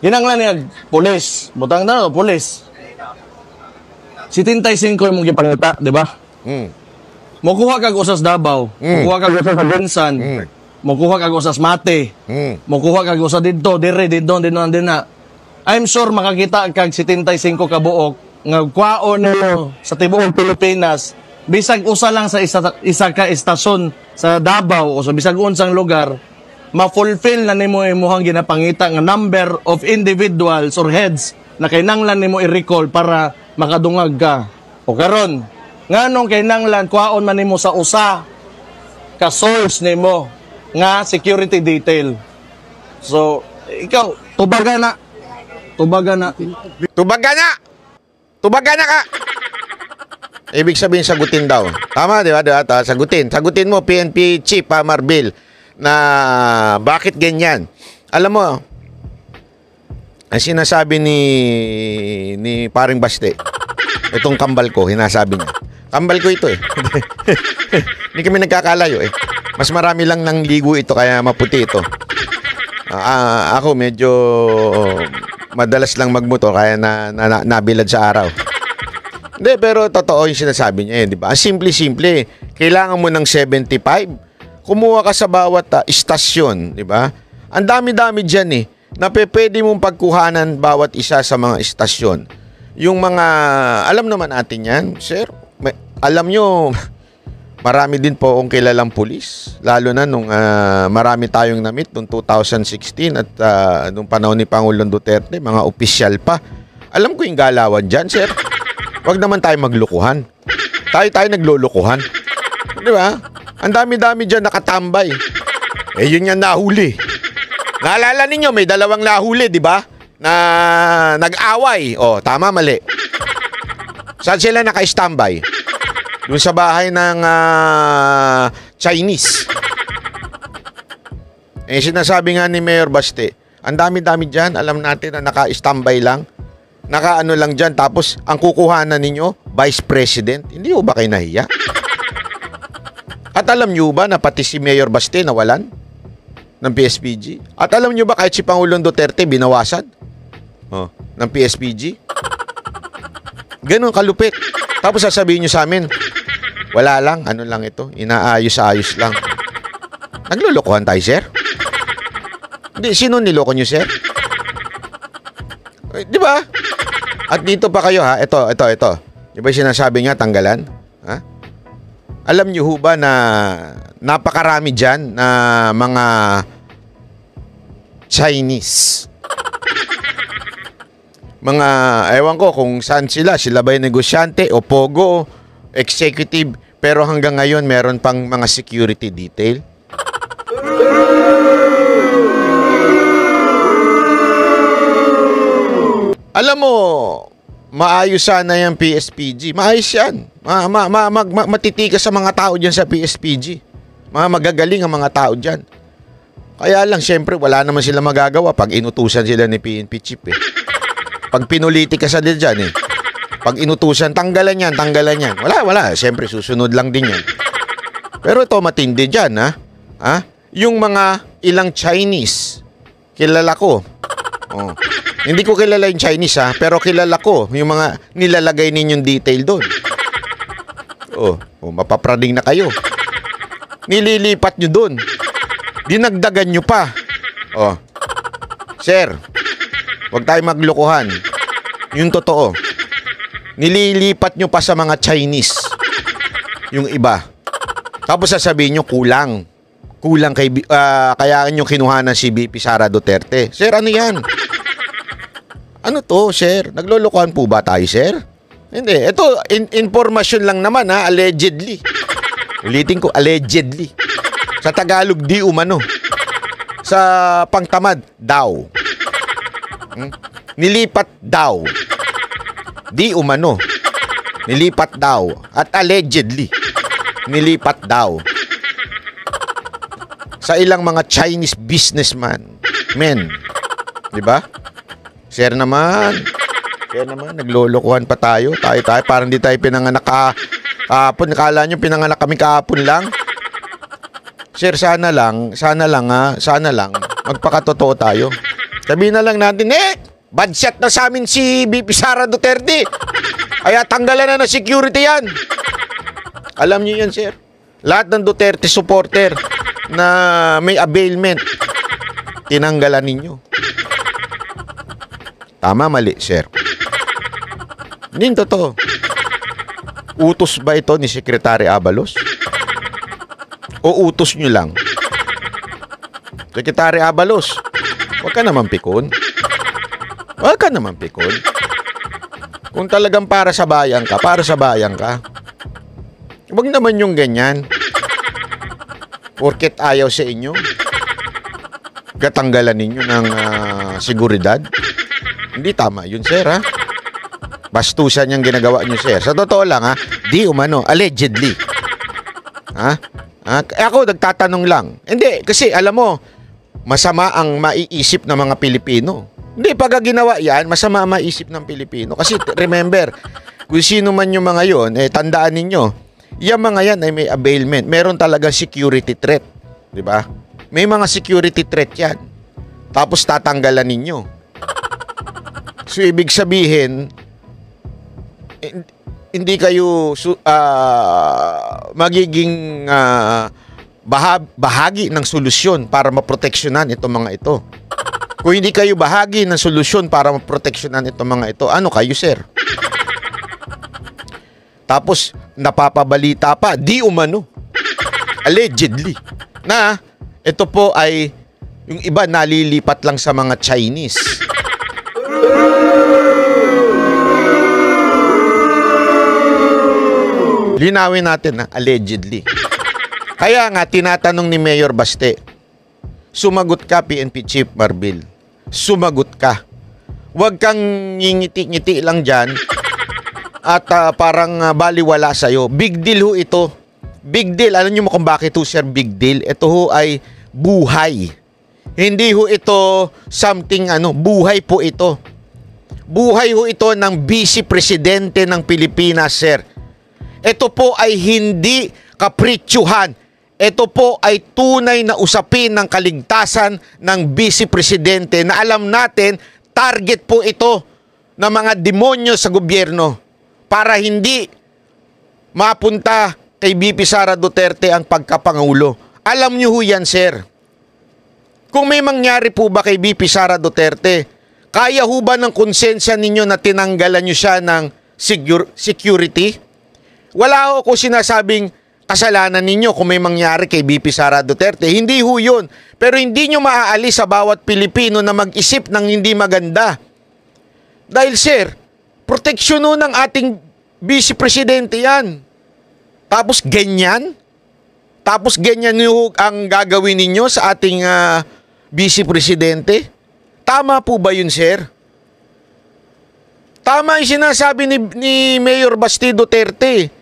Ginanglan niya, pulis. Butang na, pulis. 75 yung gipangita, di ba? Mukuha kag usas Davao, mukuha kag usas Bensan, mukuha kag usas Mate, mukuha kag usas dito, dire, dito, na. I'm sure makakita kag 75 ka buok, nga kwaon nilo sa tibuong Pilipinas, bisag usa lang sa isa ka estasyon sa Davao o sa bisag unsang lugar, ma-fulfill na nimo imong ginapangita nga number of individuals or heads na kinanglan nimo i-recall para makadungag ka. O karon, nganong kinanglan kwaon man nimo sa usa ka source nimo nga security detail. So, ikaw tubaga na. Tubaga na ka! Ibig sabihin, sagutin daw. Tama, di ba? Sagutin mo, PNP Chief Marbil, na bakit ganyan. Alam mo, ang sinasabi ni paring Baste, itong kambal ko, hinasabi niya. Kambal ko ito eh. Hindi kami nagkakalayo eh. Mas marami lang nang ligo ito, kaya maputi ito. Ako medyo madalas lang magmotor kaya nabilad sa araw. Hindi, pero totoo yung sinasabi niya eh, di ba? Simple-simple. Kailangan mo ng 75. Kumuha ka sa bawat istasyon, di ba? Ang dami-dami dyan eh, na pwede mong pagkuhanan bawat isa sa mga istasyon. Yung mga, alam naman natin yan, sir. Alam nyo, marami din po akong kilalang pulis. Lalo na nung marami tayong na-meet noong 2016 at nung panahon ni Pangulong Duterte, mga opisyal pa. Alam ko yung galawan dyan, sir. Huwag naman tayo maglukuhan. Tayo naglulukuhan. Di ba? Ang dami-dami dyan nakatambay. Eh, yun yan nahuli. Naalala ninyo, may dalawang nahuli, di ba? Na nag-away. O, tama, mali. Saan sila naka-standby? Doon sa bahay ng Chinese. Eh, sinasabi nga ni Mayor Baste, ang dami-dami dyan, alam natin na naka-standby lang. Naka-ano lang dyan, tapos ang kukuhanan ninyo, Vice President. Hindi ho ba kayo nahiya? At alam nyo ba na pati si Mayor Baste nawalan ng PSPG? At alam nyo ba kahit si Pangulong Duterte binawasan ng PSPG? Ganun kalupit. Tapos sasabihin nyo sa amin, wala lang, ano lang ito, inaayos-ayos lang. Naglulukuhan tayo, sir? Hindi, sino niloko nyo, sir? Di ba? At dito pa kayo, ha? Ito. Di ba sinasabi nga, tanggalan? Ha? Alam nyo ho ba na napakarami dyan na mga Chinese? Mga, ewan ko kung saan sila ba yung negosyante o pogo, executive, pero hanggang ngayon meron pang mga security detail. Alam mo, maayos sana yung PSPG. Maayos yan. Matitikas sa mga tao dyan sa PSPG. Magagaling ang mga tao dyan. Kaya lang, syempre, wala naman sila magagawa pag inutusan sila ni PNP Chief eh. Pag pinuliti ka sa dyan eh. Pag inutusan, tanggalan yan. Wala. Siyempre, susunod lang din yan. Pero ito, matindi dyan, ha? Yung mga ilang Chinese, kilala ko. Hindi ko kilala yung Chinese, ha? Pero kilala ko yung mga nilalagay ninyong detail doon. Mapaprading na kayo. Nililipat nyo doon. Dinagdagan nyo pa. Sir, huwag tayo maglukuhan. Yung totoo. Nililipat nyo pa sa mga Chinese. Yung iba. Tapos sasabihin nyo, kulang. Kaya nyo kinuhanan si BP Sara Duterte. Sir, ano yan? Ano to, sir? Naglulukuhan po ba tayo, sir? Hindi. Ito, informasyon lang naman, ha? Allegedly. Ulitin ko, allegedly. Sa Tagalog, di umano. Sa pangtamad, daw. Nilipat daw. Di umano. Nilipat daw. At allegedly, nilipat daw. Sa ilang mga Chinese businessman. Men. Diba? Sir naman, naglolokohan pa tayo. Parang di tayo pinanganak kahapon. Nakala nyo pinanganak kami kahapon lang. Sir, sana lang, magpakatotoo tayo. Sabihin na lang natin, bad shot na sa amin si VP Sara Duterte. Kaya tanggalan na ng security yan. Alam niyo yan, sir. Lahat ng Duterte supporter na may availment, tinanggalan ninyo. Tama, mali, sir. Hindi totoo. Utos ba ito ni Secretary Abalos? O utos nyo lang? Secretary Abalos, huwag ka naman pikon. Huwag ka naman pikon. Kung talagang para sa bayan ka, para sa bayan ka. Huwag naman yung ganyan. Porket ayaw sa inyo, katanggalan ninyo ng seguridad. Hindi tama yun, sir, ha? Bastusan yung ginagawa nyo, sir. Sa totoo lang, ha? Di umano, allegedly. Ha? Ako, nagtatanong lang. Hindi, kasi alam mo, masama ang maiisip ng mga Pilipino. Hindi, pag ginawa yan, masama ang maiisip ng Pilipino. Kasi remember, kung sino man yung mga yon, tandaan ninyo, yung mga yan ay may availment. Meron talagang security threat. Di ba? May mga security threat yan. Tapos tatanggalan ninyo. So, ibig sabihin, hindi kayo magiging bahagi ng solusyon para maproteksyonan itong mga ito. Kung hindi kayo bahagi ng solusyon para maproteksyonan itong mga ito, ano kayo, sir? Tapos, napapabalita pa, di umano, allegedly, na ito po ay, yung iba nalilipat lang sa mga Chinese. Linawin natin, allegedly. Kaya nga, tinatanong ni Mayor Baste, sumagot ka, PNP Chief Marbil. Sumagot ka. Huwag kang ngingiti-ngiti lang dyan at parang baliwala sa'yo. Big deal ho ito. Big deal. Alam niyo mo kung bakit ho, sir, big deal? Ito ho ay buhay. Hindi ho ito something buhay po ito. Buhay ho ito ng Vice Presidente ng Pilipinas, sir. Ito po ay hindi kapritsyuhan. Ito po ay tunay na usapin ng kaligtasan ng Vice Presidente na alam natin, target po ito ng mga demonyo sa gobyerno para hindi mapunta kay VP Sara Duterte ang pagkapangulo. Alam niyo ho yan, sir. Kung may mangyari po ba kay VP Sara Duterte, kaya ho ba ng konsensya ninyo na tinanggalan niyo siya ng security? Wala ho ko sinasabing kasalanan ninyo kung may mangyari kay VP Sara Duterte. Hindi ho yun. Pero hindi nyo maaalis sa bawat Pilipino na mag-isip ng hindi maganda. Dahil, sir, proteksyon ho ng ating Vice Presidente yan. Tapos ganyan? Tapos ganyan ho ang gagawin ninyo sa ating Vice Presidente? Tama po ba yun, sir? Tama yung sinasabi ni Mayor Basti Duterte.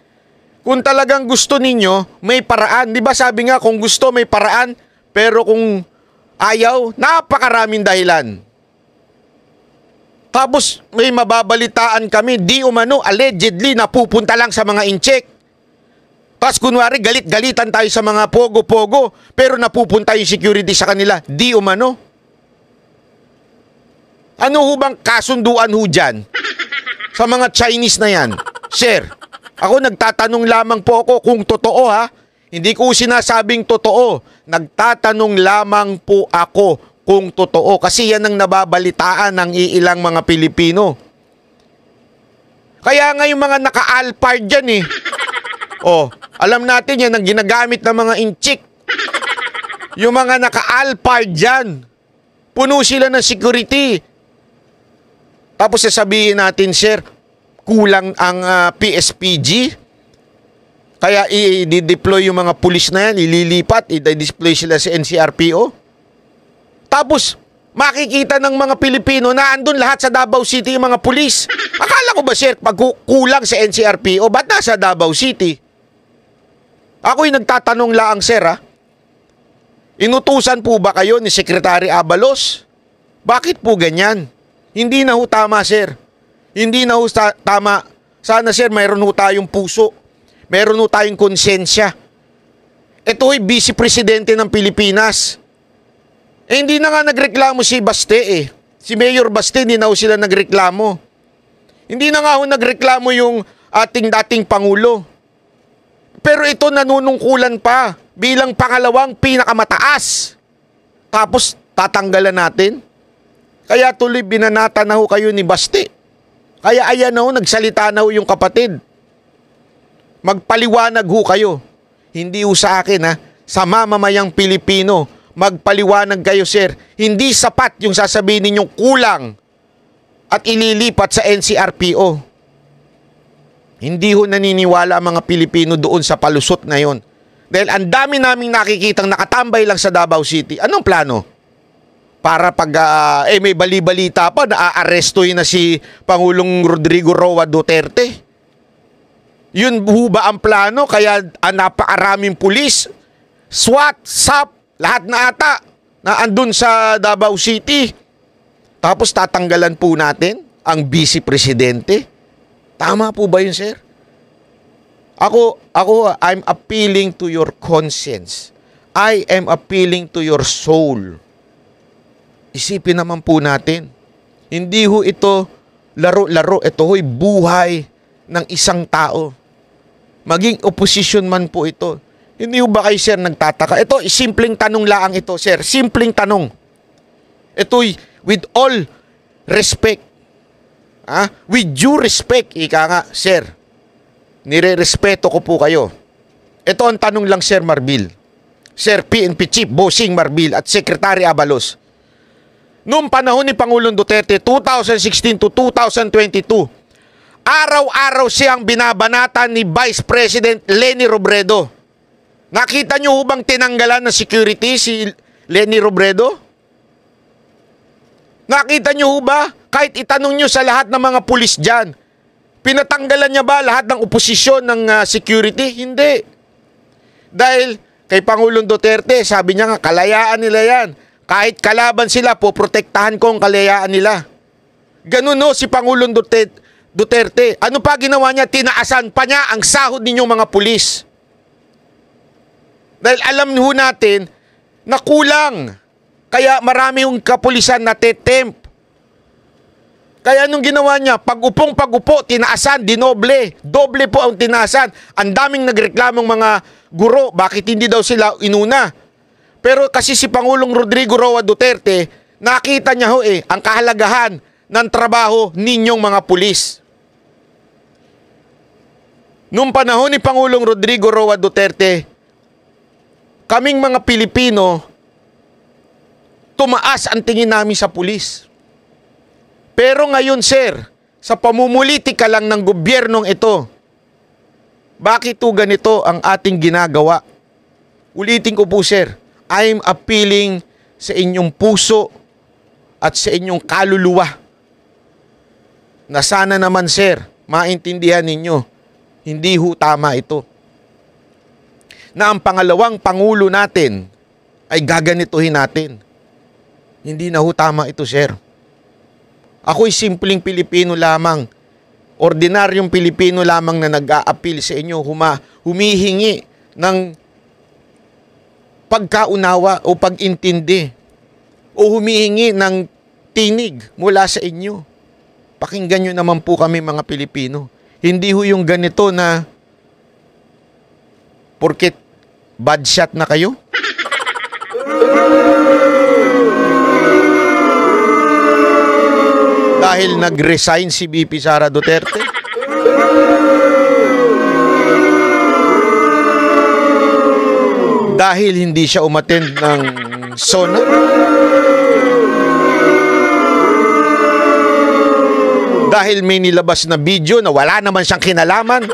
Kung talagang gusto ninyo, may paraan. Di ba sabi nga, kung gusto, may paraan. Pero kung ayaw, napakaraming dahilan. Tapos, may mababalitaan kami, di umano, allegedly, napupunta lang sa mga incheck. Tapos, kunwari, galit-galitan tayo sa mga pogo-pogo, pero napupunta yung security sa kanila, di umano. Ano ho bang kasunduan ho dyan? Sa mga Chinese na yan? Sir, ako nagtatanong lamang po ako kung totoo, ha. Hindi ko sinasabing totoo. Nagtatanong lamang po ako kung totoo. Kasi yan ang nababalitaan ng iilang mga Pilipino. Kaya nga yung mga naka-alpard dyan alam natin yan ang ginagamit ng mga inchik. Yung mga naka-alpard dyan. Puno sila ng security. Tapos sasabihin natin, sir, kulang ang PSPG. Kaya i-deploy yung mga pulis na yan, ililipat, i-deploy sila sa NCRPO. Tapos, makikita ng mga Pilipino na andun lahat sa Davao City yung mga pulis. Akala ko ba, sir, pag kulang sa NCRPO, ba't nasa Davao City? Ako'y nagtatanong lang, sir, ha? Inutusan po ba kayo ni Secretary Abalos? Bakit po ganyan? Hindi na ho tama, sir. Hindi na ho tama. Sana, sir, mayroon ho tayong puso. Mayroon ho tayong konsensya. Ito ay Vice Presidente ng Pilipinas. Hindi na nga nagreklamo si Baste eh. Si Mayor Baste, hindi na ho sila nagreklamo. Hindi na nga ho nagreklamo yung ating dating Pangulo. Pero ito nanunungkulan pa bilang pangalawang pinakamataas. Tapos tatanggalan natin. Kaya tuloy binanata na ho kayo ni Baste. Kaya ayan na ho, nagsalita na ho yung kapatid. Magpaliwanag ho kayo. Hindi ho sa akin ha, sa mamamayang Pilipino. Magpaliwanag kayo, sir. Hindi sapat yung sasabihin ninyong kulang at ililipat sa NCRPO. Hindi ho naniniwala ang mga Pilipino doon sa palusot na yon. Dahil ang dami naming nakikitang nakatambay lang sa Davao City. Anong plano? Para pag may bali-balita pa, naaarestuhin na si Pangulong Rodrigo Roa Duterte. Yun ho ba ang plano? Kaya napakaraming pulis, SWAT, SAP, lahat na ata na andun sa Davao City. Tapos tatanggalan po natin ang Vice Presidente. Tama po ba yun, sir? Ako, I'm appealing to your conscience. I am appealing to your soul. Isipin naman po natin. Hindi ho ito laro-laro. Ito ho'y buhay ng isang tao. Maging opposition man po ito. Hindi ho ba kayo, sir, nagtataka? Ito, simpleng tanong lang ito, sir. Simpleng tanong. Ito'y with all respect. With due respect, ika nga, sir. Nire-respeto ko po kayo. Ito ang tanong lang, Sir Marbil. Sir PNP Chief Bossing Marbil at Secretary Abalos. Noong panahon ni Pangulong Duterte, 2016 to 2022, araw-araw siyang binabanatan ni Vice President Leni Robredo. Nakita niyo bang tinanggalan ng security si Leni Robredo? Nakita niyo ba? Kahit itanong niyo sa lahat ng mga pulis dyan, pinatanggalan niya ba lahat ng oposisyon ng security? Hindi. Dahil kay Pangulong Duterte, sabi niya nga, kalayaan nila yan. Kahit kalaban sila, poprotektahan ko ang kalayaan nila. Ganun no, si Pangulong Duterte. Ano pa ginawa niya? Tinaasan pa niya ang sahod ninyong mga pulis. Dahil alam ho natin na kulang. Kaya marami yung kapulisan na tetemp. Kaya anong ginawa niya? Pag-upo, tinaasan, dinoble. Doble po ang tinaasan. Ang daming nagreklamong mga guro. Bakit hindi daw sila inuna? Pero kasi si Pangulong Rodrigo Roa Duterte, nakita niya ho ang kahalagahan ng trabaho ninyong mga pulis. Noong panahon ni Pangulong Rodrigo Roa Duterte, kaming mga Pilipino, tumaas ang tingin namin sa pulis. Pero ngayon, sir, sa pamumulitika lang ng gobyernong ito, bakit to ganito ang ating ginagawa? Ulitin ko po, sir, I'm appealing sa inyong puso at sa inyong kaluluwa na sana naman, sir, maintindihan ninyo, hindi ho tama ito. Na ang pangalawang pangulo natin ay gaganituhin natin. Hindi na ho tama ito, sir. Ako'y simpleng Pilipino lamang, ordinaryong Pilipino lamang na nag-a-appeal sa inyo, humihingi ng pagkaunawa o pag-intindi o humihingi ng tinig mula sa inyo. Pakinggan nyo naman po kami mga Pilipino. Hindi ho yung ganito na porket bad shot na kayo. Dahil nag-resign si VP Sara Duterte. Dahil hindi siya umattend ng SONA. Dahil may nilabas na video na wala naman siyang kinalaman.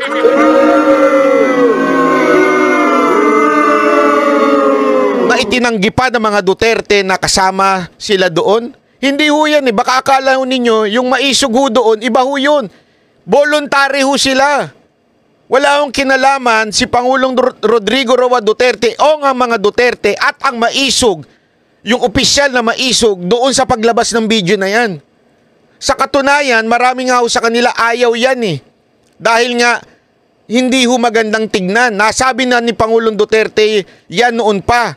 Na itinanggi pa ng mga Duterte na kasama sila doon. Hindi ho yan Baka akala ho ninyo, yung maisog ho doon, iba ho yun. Voluntary ho sila. Wala hong kinalaman si Pangulong Rodrigo Roa Duterte o nga mga Duterte at ang maisog, yung opisyal na maisog doon sa paglabas ng video na yan. Sa katunayan, marami nga ho sa kanila ayaw yan Dahil nga, hindi ho magandang tignan. Nasabi na ni Pangulong Duterte yan noon pa.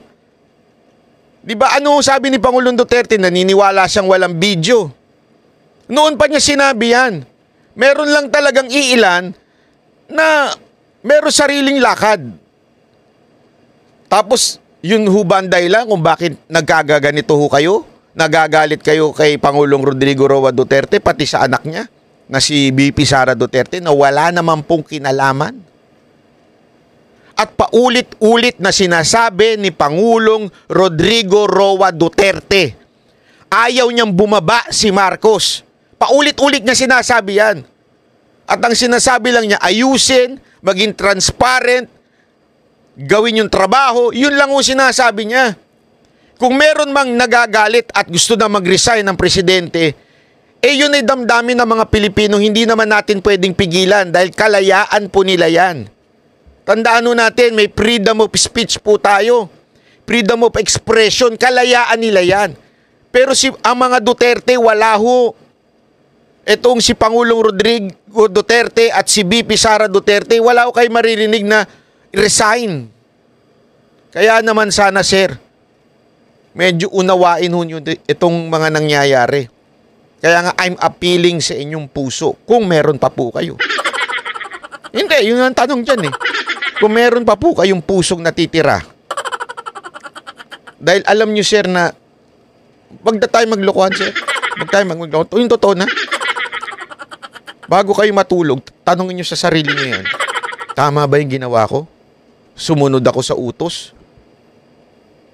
Di ba ano sabi ni Pangulong Duterte? Naniniwala siyang walang video. Noon pa niya sinabi yan. Meron lang talagang iilan na meron sariling lakad. Tapos, yun ho ba ang dahilan kung bakit nagkagaganito ho kayo? Nagagalit kayo kay Pangulong Rodrigo Roa Duterte, pati sa anak niya, na si BP Sara Duterte, na wala naman pong kinalaman. At paulit-ulit na sinasabi ni Pangulong Rodrigo Roa Duterte, ayaw niyang bumaba si Marcos. Paulit-ulit niya sinasabi yan. At ang sinasabi lang niya, ayusin, maging transparent, gawin yung trabaho, yun lang yung sinasabi niya. Kung meron mang nagagalit at gusto na mag-resign ng presidente, yun ay damdamin ng mga Pilipino, hindi naman natin pwedeng pigilan dahil kalayaan po nila yan. Tandaan mo natin, may freedom of speech po tayo. Freedom of expression, kalayaan nila yan. Pero ang mga Duterte, wala ho. Itong si Pangulong Rodrigo Duterte at si BP Sara Duterte, wala ko kayo maririnig na resign. Kaya naman sana, sir, medyo unawain ho nyo itong mga nangyayari. Kaya nga, I'm appealing sa inyong puso kung meron pa po kayo. Hindi, yun ang tanong dyan eh. Kung meron pa po kayong pusong natitira. Dahil alam nyo, sir, na wag na tayo maglokohan, sir. Wag tayo maglokohan. Yung totoo na. Bago kayo matulog, tanongin nyo sa sarili nyo yan. Tama ba yung ginawa ko? Sumunod ako sa utos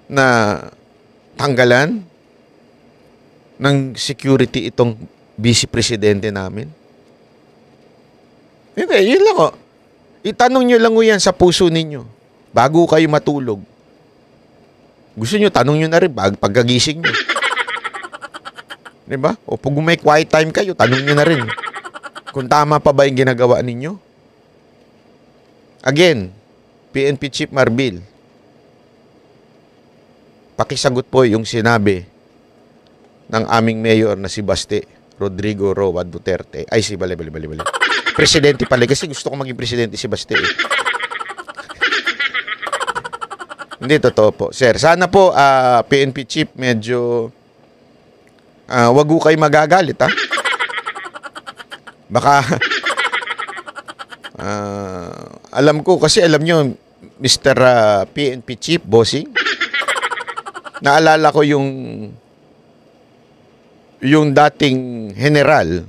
na tanggalan ng security itong vice presidente namin? Hindi, yun lang o. Itanong nyo lang o yan sa puso ninyo bago kayo matulog. Gusto nyo, tanong nyo na rin pagkagising nyo. Diba? O pag may quiet time kayo, tanong nyo na rin kung tama pa ba yung ginagawa ninyo. Again, PNP Chief Marbil, pakisagot po yung sinabi ng aming mayor na si Baste, Rodrigo Roa Duterte. Ay, si Bali. Presidente pala. Kasi gusto ko maging presidente si Baste. Hindi, totoo po. Sir, sana po, PNP Chief, medyo wag ko kayo magagalit, ha? Baka, alam ko, kasi alam nyo, Mr. PNP Chief, bossing, naalala ko yung dating general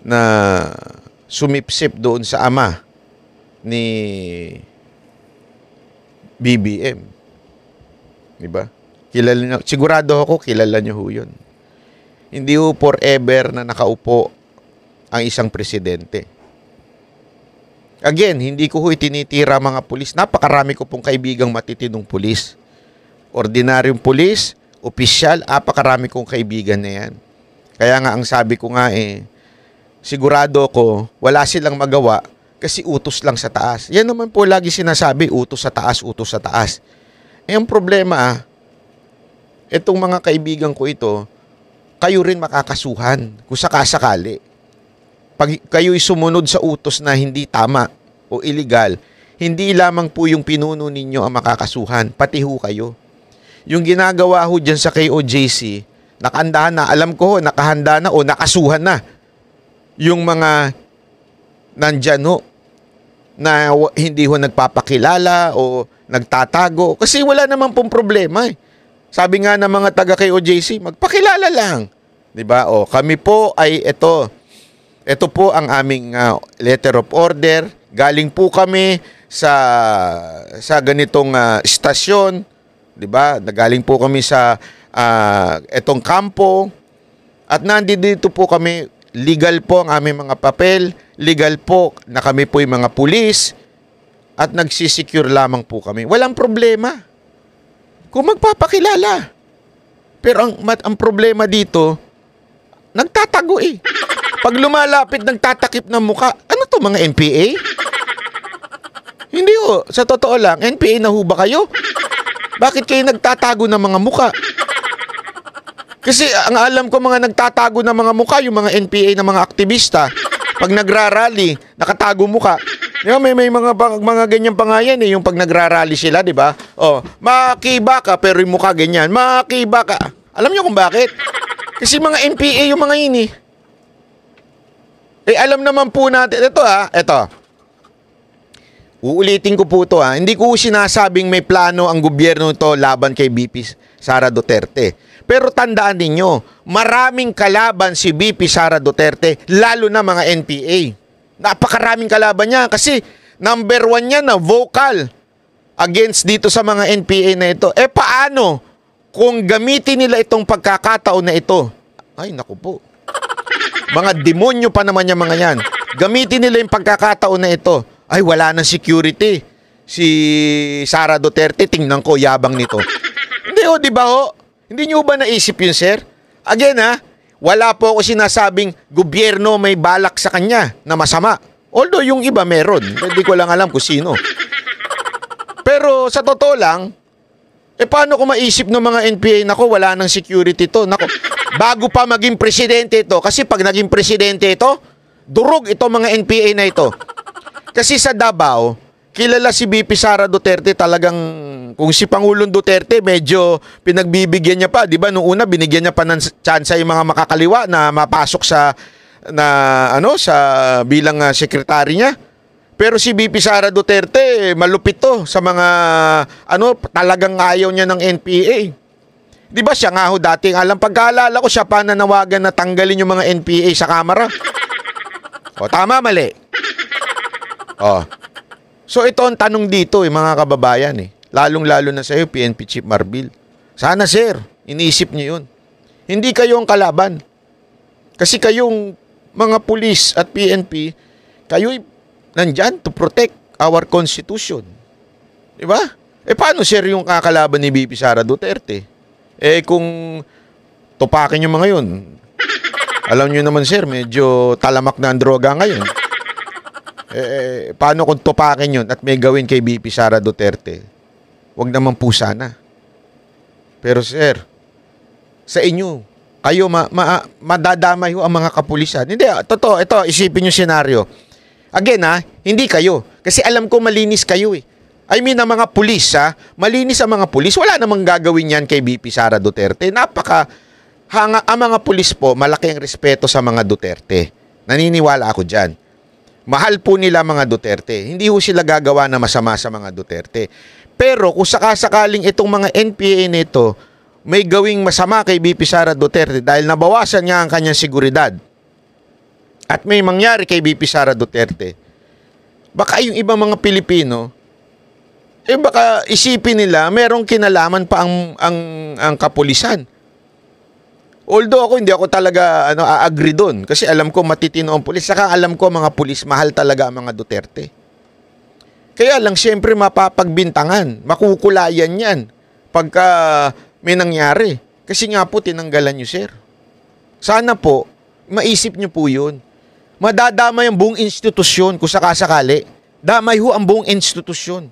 na sumipsip doon sa ama ni BBM. Diba? Kilala nyo, sigurado ako, kilala nyo ho yun. Hindi ho forever na nakaupo ang isang presidente. Again, hindi ko ho itinitira mga pulis. Napakarami ko pong kaibigang matitinong pulis. Ordinaryong pulis, opisyal, napakarami kong kaibigan na yan. Kaya nga ang sabi ko nga sigurado ko, wala silang magawa kasi utos lang sa taas. Yan naman po lagi sinasabi, utos sa taas, utos sa taas. Ang problema, itong mga kaibigan ko ito, kayo rin makakasuhan kung sakasakali. Pag kayo'y sumunod sa utos na hindi tama o illegal, hindi lamang po yung pinuno ninyo ang makakasuhan, pati ho kayo. Yung ginagawa ho dyan sa KOJC, nakahanda na, alam ko ho, nakahanda na o nakasuhan na yung mga nandyan ho, na hindi ho nagpapakilala o nagtatago. Kasi wala naman pong problema eh. Sabi nga ng mga taga KOJC, magpakilala lang. Diba? O, kami po ay ito. Ito po ang aming letter of order. Galing po kami sa ganitong istasyon, 'di ba? Nagaling po kami sa etong kampo at nandito po kami, legal po ang aming mga papel, legal po na kami po yung mga pulis at nagsisecure lamang po kami. Walang problema kung magpapakilala. Pero ang problema dito, nagtatago eh. Pag lumalapit, nagtatakip ng muka. Ano to, mga NPA? Hindi ho. Sa totoo lang, NPA na ho ba kayo? Bakit kayo nagtatago ng mga muka? Kasi ang alam ko, mga nagtatago ng mga muka, yung mga NPA na mga aktivista, pag nagrarally, nakatago muka. May mga ganyan pa nga yan eh, yung pag nagrarally sila, di ba? Oh, makiba ka pero yung mukha ganyan. Makiba ka. Alam niyo kung bakit? Kasi mga NPA yung mga yun eh. Eh alam naman po natin, ito. Uulitin ko po ito Hindi ko sinasabing may plano ang gobyerno ito laban kay BP Sara Duterte. Pero tandaan ninyo, maraming kalaban si BP Sara Duterte, lalo na mga NPA. Napakaraming kalaban niya kasi number 1 niya na vocal against dito sa mga NPA na ito. Eh paano kung gamitin nila itong pagkakataon na ito? Ay naku po. Mga demonyo pa naman yung mga yan. Gamitin nila yung pagkakataon na ito. Ay wala nang security. Si Sara Duterte, tingnan ko yabang nito. Hindi di ba Hindi niyo ba naisip yun, sir? Again wala po ako sinasabing gobyerno may balak sa kanya na masama. Although yung iba meron. Hindi ko lang alam kung sino. Pero sa totoo lang, paano ko maisip ng mga NPA, nako wala nang security to. Nako, bago pa maging presidente ito, kasi pag naging presidente ito, durog ito mga NPA na ito. Kasi sa Davao, kilala si BP Sara Duterte talagang, kung si Pangulong Duterte medyo pinagbibigyan niya pa, 'di ba? Noong una binigyan niya pa ng tsansa yung mga makakaliwa na mapasok sa bilang sekretary niya. Pero si BP Sara Duterte malupit to sa mga talagang ayaw niya ng NPA. 'Di ba siya nga dating pagkaalala ko siya pa nanawagan na tanggalin yung mga NPA sa kamera. Tama mali. So ito ang tanong dito mga kababayan Lalong-lalo na sa iyo, PNP Chief Marbil. Sana sir, iniisip niyo yun. Hindi kayo ang kalaban. Kasi kayong mga pulis at PNP, kayo'y nandyan to protect our Constitution. Diba? Paano sir yung kakalaban ni BP Sara Duterte? Kung tupakin yung mga yun, alam nyo naman sir, medyo talamak na ang droga ngayon. Paano kung tupakin yun at may gawin kay BP Sara Duterte? Wag naman po sana. Pero sir, sa inyo, kayo madadamay ang mga kapulisan. Hindi, totoo, ito, isipin yung senaryo. Again hindi kayo. Kasi alam ko malinis kayo I mean, ang mga pulis malinis ang mga pulis. Wala namang gagawin yan kay BP Sara Duterte. Ang mga pulis po, malaki ang respeto sa mga Duterte. Naniniwala ako dyan. Mahal po nila mga Duterte. Hindi ho sila gagawa na masama sa mga Duterte. Pero kung sakasakaling itong mga NPA nito may gawing masama kay BP Sara Duterte dahil nabawasan niya ang kanyang seguridad at may mangyari kay BP Sara Duterte, baka yung ibang mga Pilipino, baka isipin nila merong kinalaman pa ang kapulisan. Although hindi ako talaga agree doon kasi alam ko matitino ang pulis. Saka alam ko mga pulis, mahal talaga ang mga Duterte. Kaya lang siyempre mapapagbintangan, makukulayan yan pagka may nangyari. Kasi nga po tinanggalan nyo sir. Sana po, maisip nyo po yun. Madadamay ang buong institusyon kung sakasakali. Damay ho ang buong institusyon.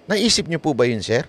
Naisip nyo po ba yun sir?